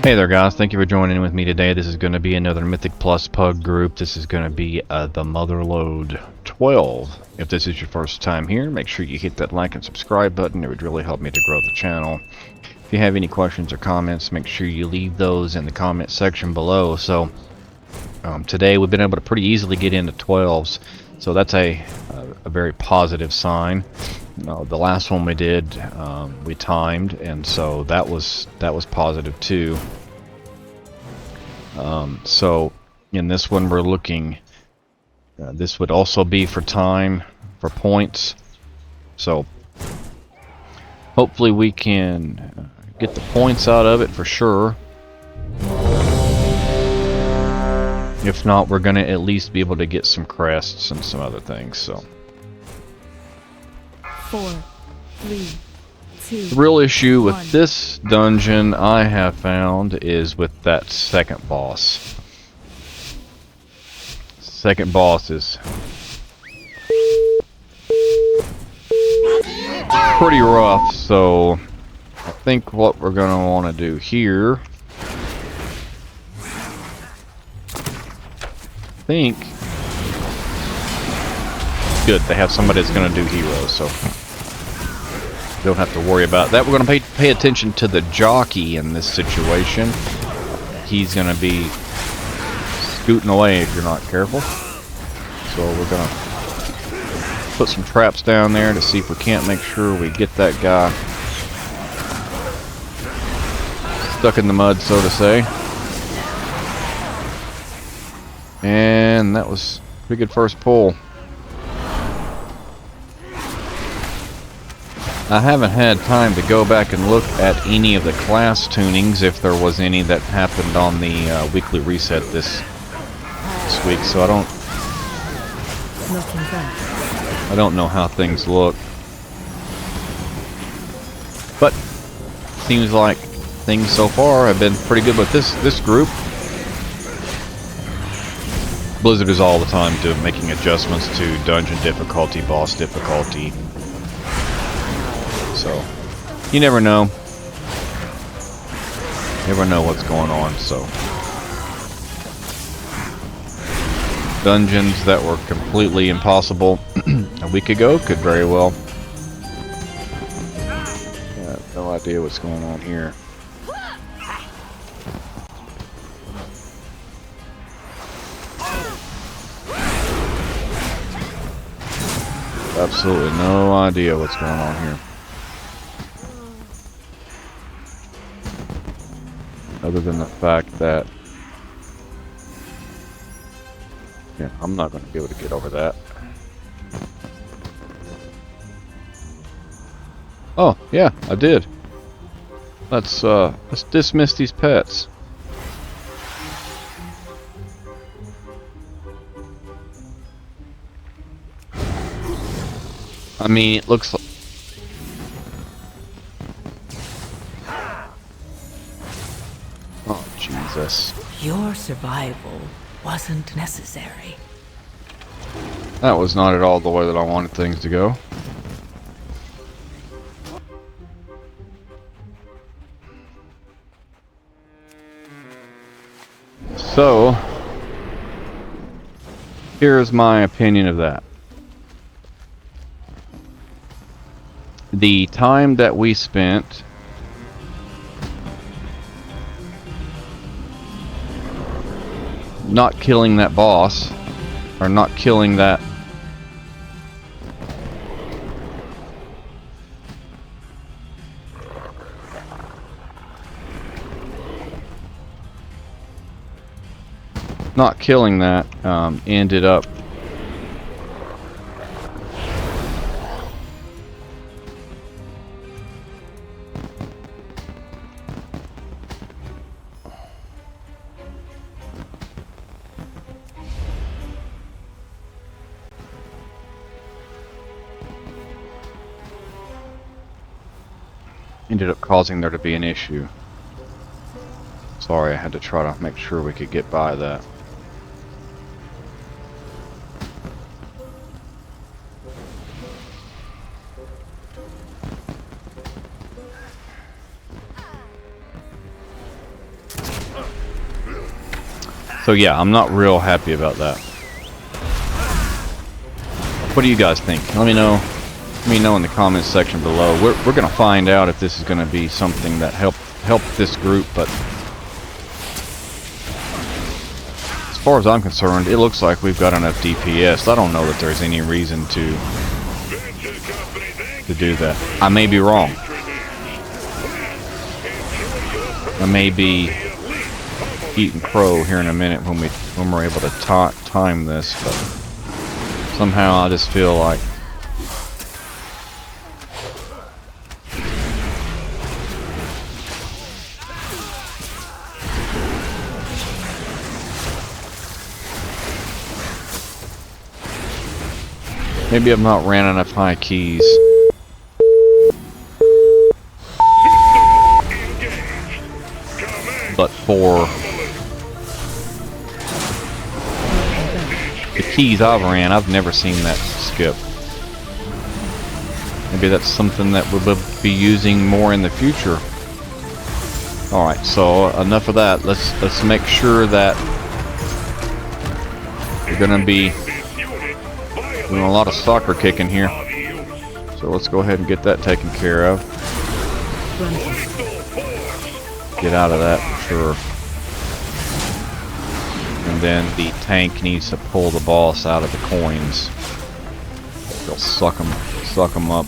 Hey there guys, thank you for joining with me today. This is going to be another Mythic Plus Pug group. This is going to be the MOTHERLODE 12. If this is your first time here, make sure you hit that like and subscribe button. It would really help me to grow the channel. If you have any questions or comments, make sure you leave those in the comment section below. So today we've been able to pretty easily get into 12s, so that's a very positive sign. The last one we did, we timed, and so that was positive too. So in this one we're looking, this would also be for time, for points, so hopefully we can get the points out of it for sure. If not, we're gonna at least be able to get some crests and some other things. So 4, 3, 2. the real issue with 1. this dungeon I have found is with that second boss. Second boss is pretty rough, so I think what we're gonna want to do here, I think, good, they have somebody that's gonna do heroes, so don't have to worry about that. We're going to pay attention to the jockey in this situation. He's going to be scooting away if you're not careful. So we're going to put some traps down there to see if we can't make sure we get that guy stuck in the mud, so to say. And that was a pretty good first pull. I haven't had time to go back and look at any of the class tunings, if there was any that happened on the weekly reset this week, so I don't know how things look. But seems like things so far have been pretty good with this group. Blizzard is all the time making adjustments to dungeon difficulty, boss difficulty. So, you never know. Never know what's going on, so. Dungeons that were completely impossible a week ago could very well. I have no idea what's going on here. Absolutely no idea what's going on here. Other than the fact that, yeah, I'm not going to be able to get over that. Oh, yeah, I did. Let's dismiss these pets. I mean, it looks like, oh, Jesus. Your survival wasn't necessary. That was not at all the way that I wanted things to go. So, here's my opinion of that. The time that we spent not killing that boss, or not killing that ended up causing there to be an issue. Sorry, I had to try to make sure we could get by that. So yeah, I'm not real happy about that. What do you guys think? Let me know. Let me know in the comments section below. We're gonna find out if this is gonna be something that help this group, but as far as I'm concerned, it looks like we've got enough DPS. I don't know that there's any reason to do that. I may be wrong. I may be eating crow here in a minute when we're able to time this, but somehow I just feel like maybe I've not ran enough high keys. But for the keys I've ran, I've never seen that skip. Maybe that's something that we'll be using more in the future. Alright, so enough of that. Let's make sure that we're gonna be doing a lot of soccer kicking here. So let's go ahead and get that taken care of. Get out of that for sure. And then the tank needs to pull the boss out of the coins. They'll suck them up.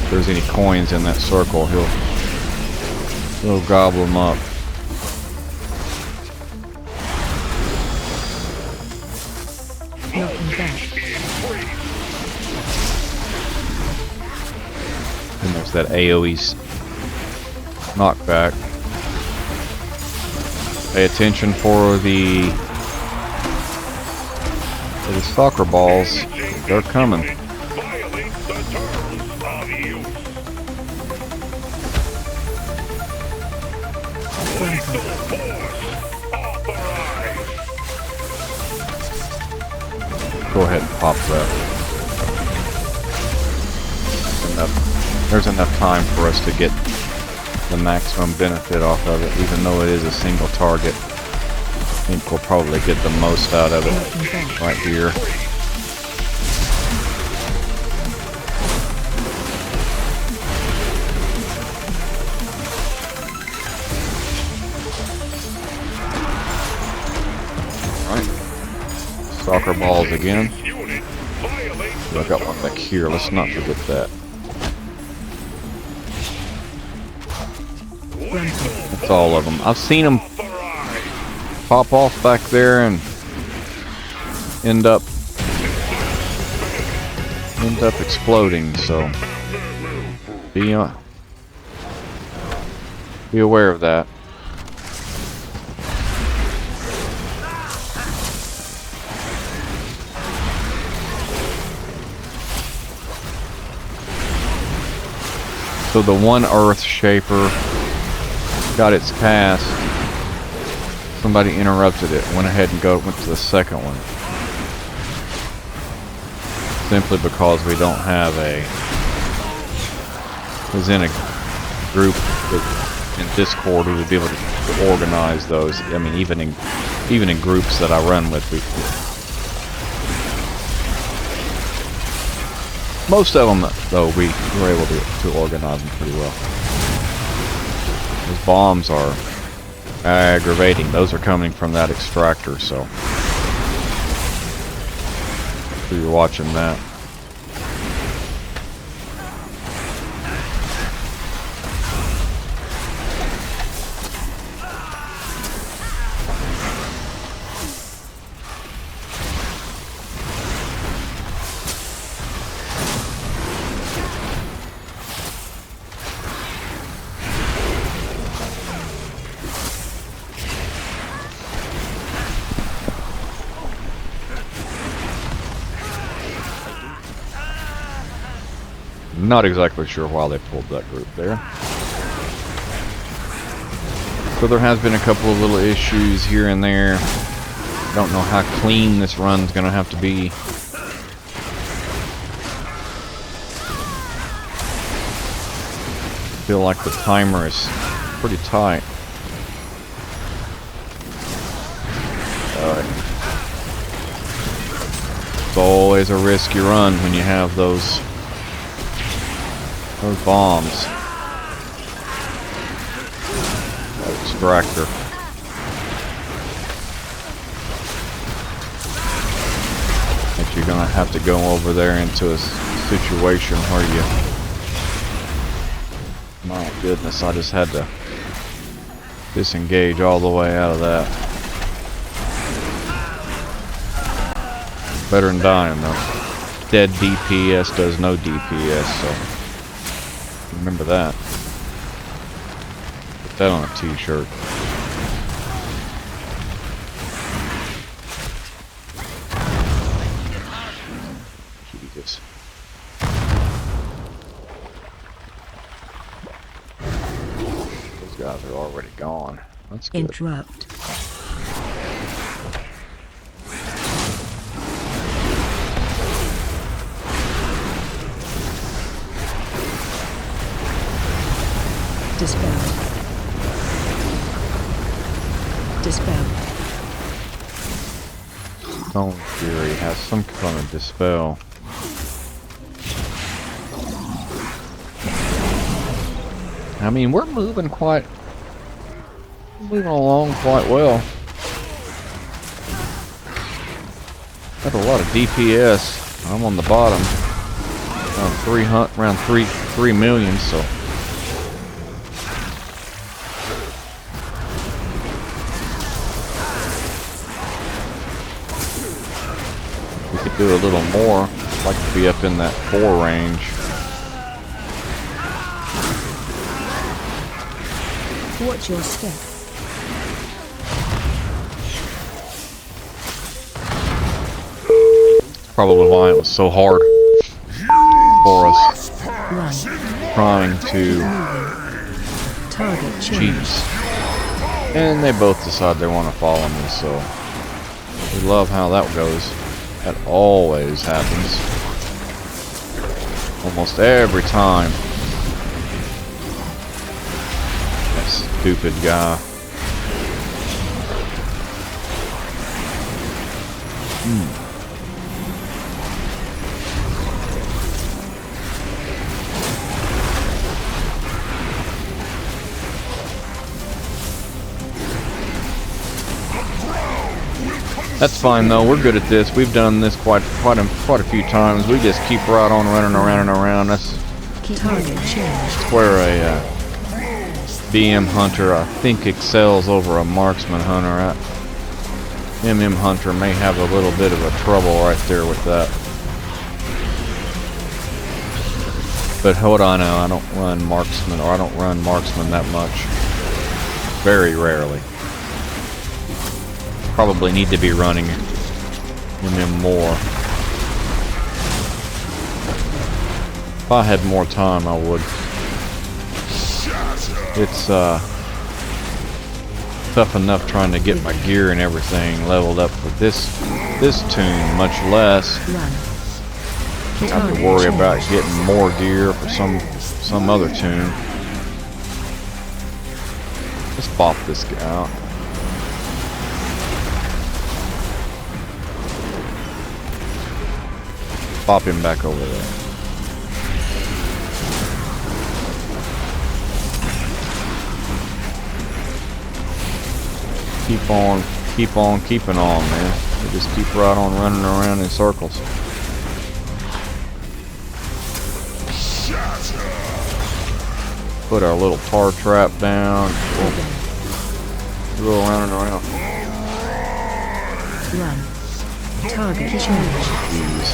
If there's any coins in that circle, he'll gobble them up. And there's that AoE knockback. Pay attention for the soccer balls. They're coming. Go ahead and pop that. There's enough time for us to get the maximum benefit off of it, even though it is a single target. I think we'll probably get the most out of it right here. Alright. Soccer balls again. I got one back here, let's not forget that. That's all of them. I've seen them pop off back there and end up exploding, so be aware of that. So the one Earth Shaper got its cast. Somebody interrupted it. Went ahead and went to the second one. Simply because we don't have was in a group in Discord who would be able to organize those. I mean, even in groups that I run with, most of them though we were able to organize them pretty well. Those bombs are aggravating. Those are coming from that extractor, so you're watching that. Not exactly sure why they pulled that group there. So there has been a couple of little issues here and there. Don't know how clean this run's gonna have to be. I feel like the timer is pretty tight. It's always a risky run when you have those bombs. That extractor. If you're gonna have to go over there into a situation where you... My goodness, I just had to disengage all the way out of that. Better than dying though. Dead DPS does no DPS, so remember that. Put that on a t-shirt. Jesus. Those guys are already gone. That's good. Interrupt. Dispel. Dispel. Stone Fury has some kind of dispel. I mean, we're moving along quite well. Got a lot of DPS. I'm on the bottom. Around 3 million, so. We could do a little more. I'd like to be up in that 4 range. Watch your step. Probably why it was so hard for us Run. trying to Target cheat. change. And they both decide they want to follow me, so we love how that goes. That always happens. Almost every time. That stupid guy. That's fine though. We're good at this. We've done this quite a few times. We just keep right on running around and around. That's Target change. where a BM hunter I think excels over a marksman hunter. MM hunter may have a little bit of a trouble right there with that. But what I know, I don't run marksman, or I don't run marksman that much. Very rarely. Probably need to be running MM more. If I had more time, I would. It's tough enough trying to get my gear and everything leveled up with this tune, much less Run. have to worry about getting more gear for some other tune. Let's bop this guy out. Pop him back over there. Keep on keeping on, man. We just keep right on running around in circles. Put our little tar trap down. We'll go around and around. Run. Target change. Jeez.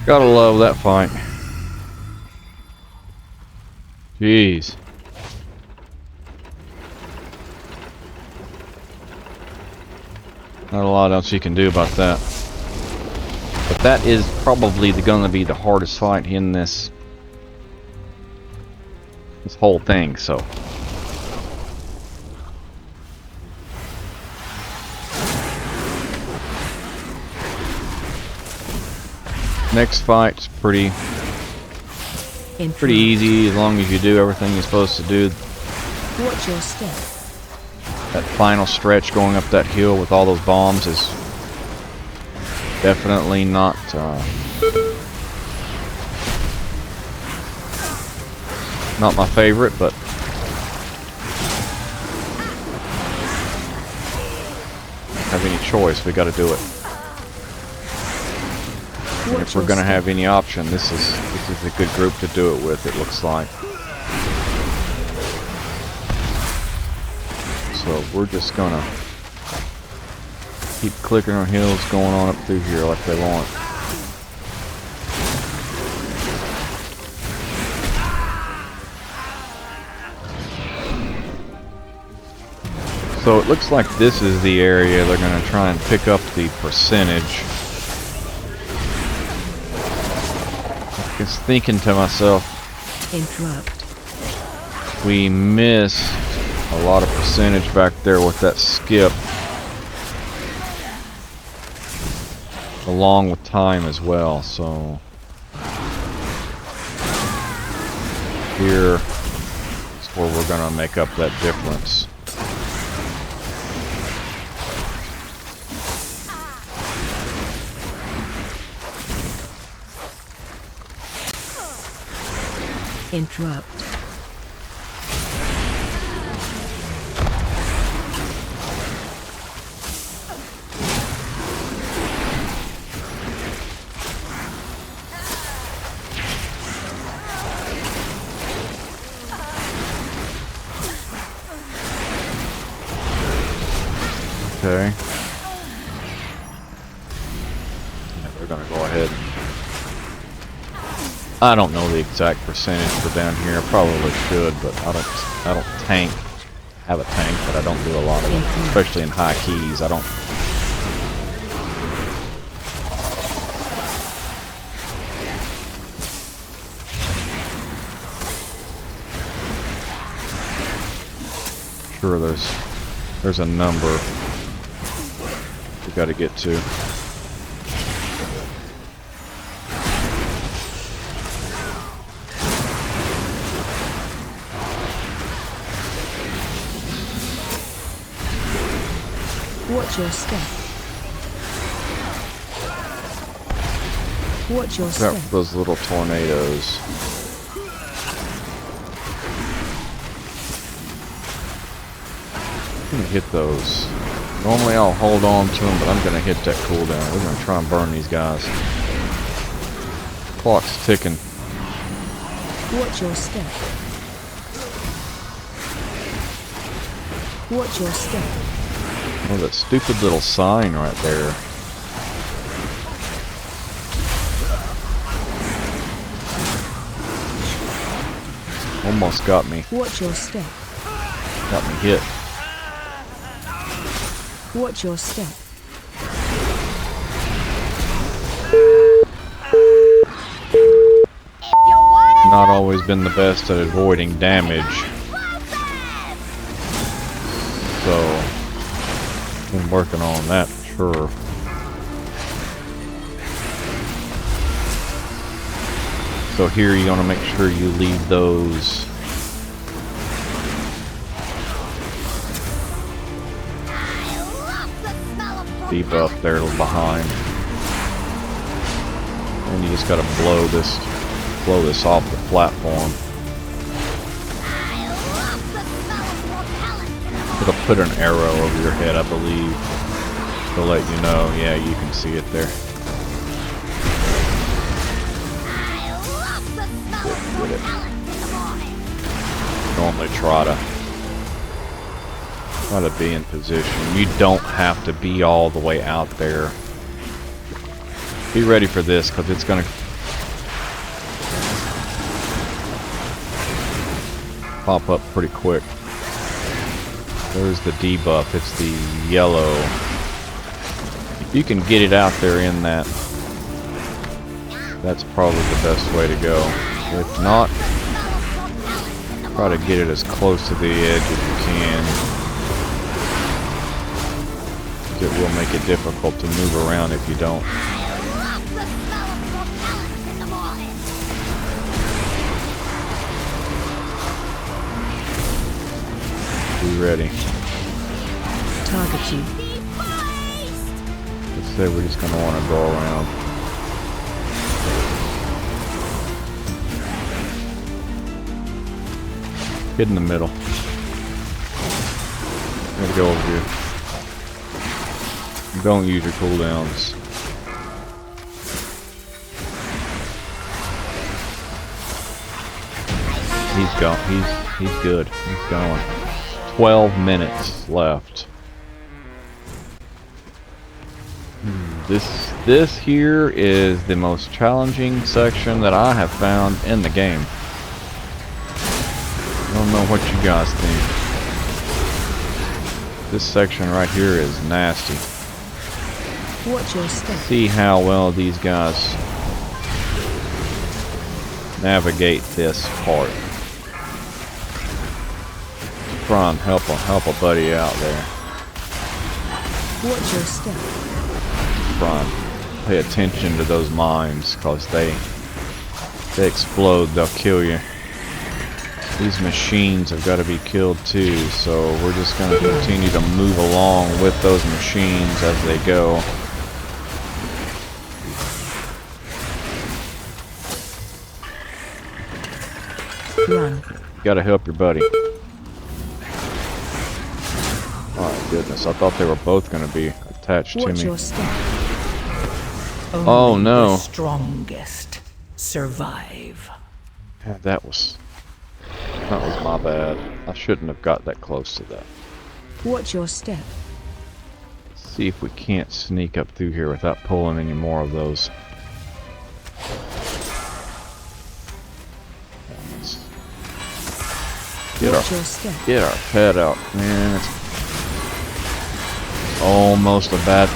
Gotta love that fight. Jeez. Not a lot else you can do about that. But that is probably gonna be the hardest fight in this whole thing, so. Next fight's pretty Interrupt. easy as long as you do everything you're supposed to do. Watch your step. That final stretch going up that hill with all those bombs is definitely not my favorite, but have any choice, we got to do it. And if we're gonna have any option, this is a good group to do it with, it looks like. So we're just gonna keep clicking our heels going on up through here like they want. So it looks like this is the area they're gonna try and pick up the percentage. I was thinking to myself, Interrupt. we missed a lot of percentage back there with that skip, along with time as well. So here is where we're gonna make up that difference. Interrupt. Okay. Yeah, we're gonna go ahead. I don't know the exact percentage for down here. I probably should, but I don't tank. Have a tank, but I don't do a lot of it, especially in high keys. I don't. Sure, there's a number we got to get to. Watch your step. Watch your Watch step. out for those little tornadoes. I'm gonna hit those. Normally I'll hold on to them, but I'm gonna hit that cooldown. We're gonna try and burn these guys. Clock's ticking. Watch your step. Watch your step. Oh, that stupid little sign right there. Almost got me. Watch your step. Got me hit. Watch your step. Not always been the best at avoiding damage. So, been working on that for sure. So here you want to make sure you leave those debuff there behind. And you just gotta blow this off the platform. It'll put an arrow over your head, I believe, to let you know. Yeah, you can see it there. Get it. Normally try to be in position. You don't have to be all the way out there. Be ready for this, because it's gonna pop up pretty quick. There's the debuff. It's the yellow. If you can get it out there in that, that's probably the best way to go. If not, try to get it as close to the edge as you can. It will make it difficult to move around if you don't. be ready. Target you. Let's say we're just gonna want to go around. Get in the middle. I'm gonna go over here. Don't use your cooldowns. He's gone. He's good. He's going. 12 minutes left. This here is the most challenging section that I have found in the game. I don't know what you guys think. This section right here is nasty. Watch your step. See how well these guys navigate this part. Try and help a buddy out there. Watch your step. Try and pay attention to those mines, cause they explode. They'll kill you. These machines have got to be killed too, so we're just going to continue to move along with those machines as they go. Run. You got to help your buddy. Oh goodness, I thought they were both going to be attached to Watch me. your step. Oh no. The strongest survive. Yeah, that was my bad. I shouldn't have got that close to that. Watch your step. See if we can't sneak up through here without pulling any more of those. Watch your step. Get our pet out, man. It's almost a bad.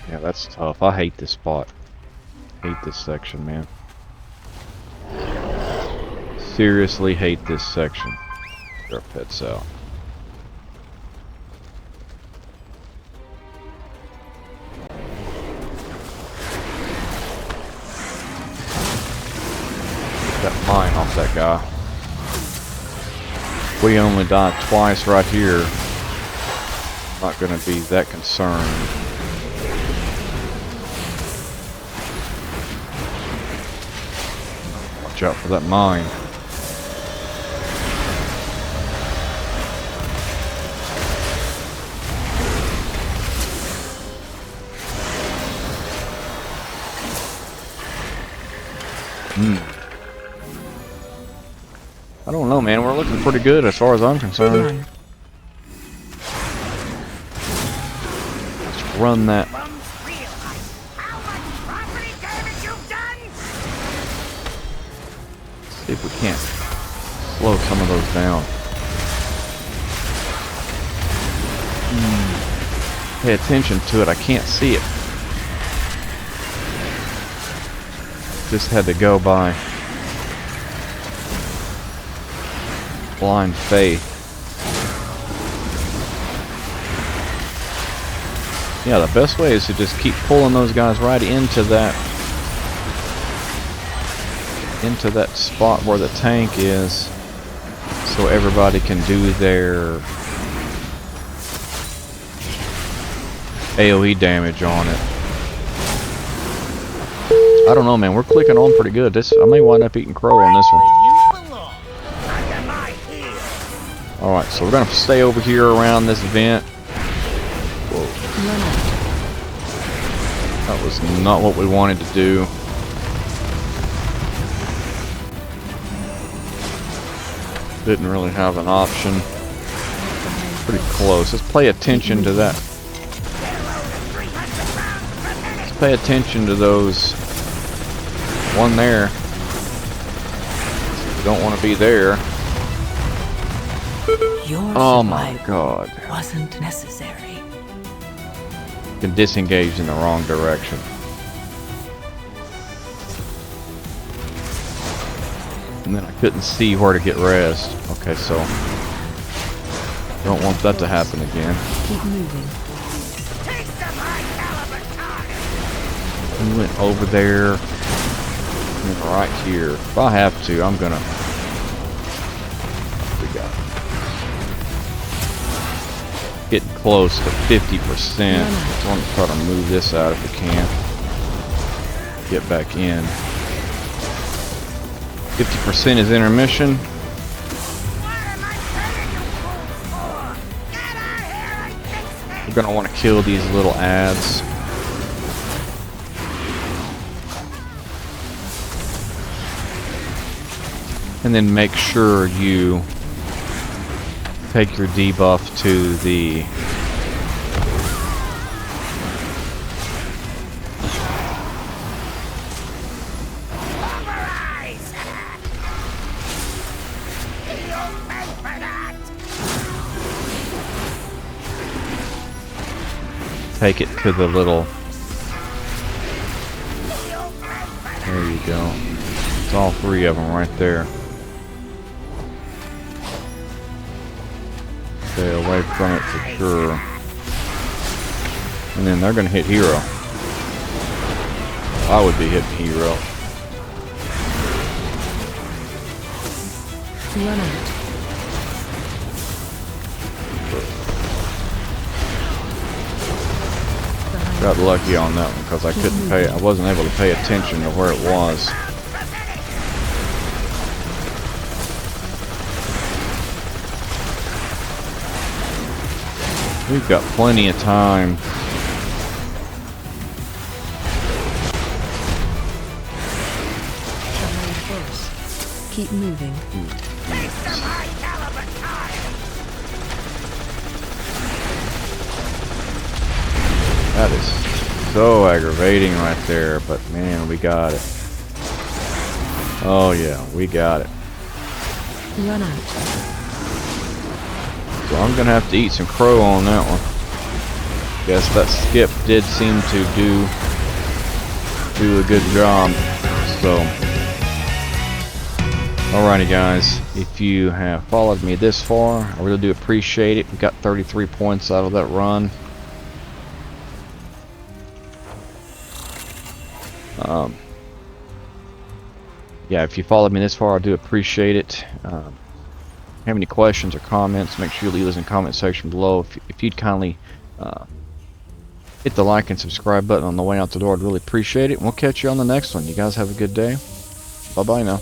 Yeah, that's tough. I hate this spot. Hate this section, man. Seriously hate this section. Get our pets out. That mine off that guy. We only died twice right here. Not gonna be that concerned. Watch out for that mine. I don't know, man. We're looking pretty good as far as I'm concerned. Run. Let's run that. See if we can't slow some of those down. Pay attention to it. I can't see it. Just had to go by blind faith. Yeah, the best way is to just keep pulling those guys right into that spot where the tank is, so everybody can do their AoE damage on it. I don't know, man. We're clicking on pretty good. I may wind up eating crow on this one. Alright, so we're going to stay over here around this vent. Whoa. That was not what we wanted to do. Didn't really have an option. Pretty close. Let's pay attention to that. Let's pay attention to those. One there. Don't want to be there. Oh my god. Wasn't necessary. Can disengage in the wrong direction. And then I couldn't see where to get rest. Okay, so don't want that to happen again. Keep moving. We went over there and right here. If I have to, I'm gonna got getting close to 50%. So I'm gonna try to move this out if we can. Get back in. 50% is intermission. We're gonna want to kill these little ads. And then make sure you take your debuff to the take it to the little, there you go. It's all three of them right there. Stay away from it for sure. And then they're gonna hit hero. I would be hitting hero. Run out. Got lucky on that one because I couldn't pay. I wasn't able to pay attention to where it was. We've got plenty of time. Keep moving. That is so aggravating right there, but man, we got it. Oh yeah, we got it. Run out. So I'm gonna have to eat some crow on that one. Guess that skip did seem to do a good job. So, alrighty guys, if you have followed me this far, I really do appreciate it. We got 33 points out of that run. Yeah, if you followed me this far, I do appreciate it. If you have any questions or comments, make sure you leave those in the comment section below. If you'd kindly hit the like and subscribe button on the way out the door, I'd really appreciate it. And we'll catch you on the next one. You guys have a good day. Bye-bye now.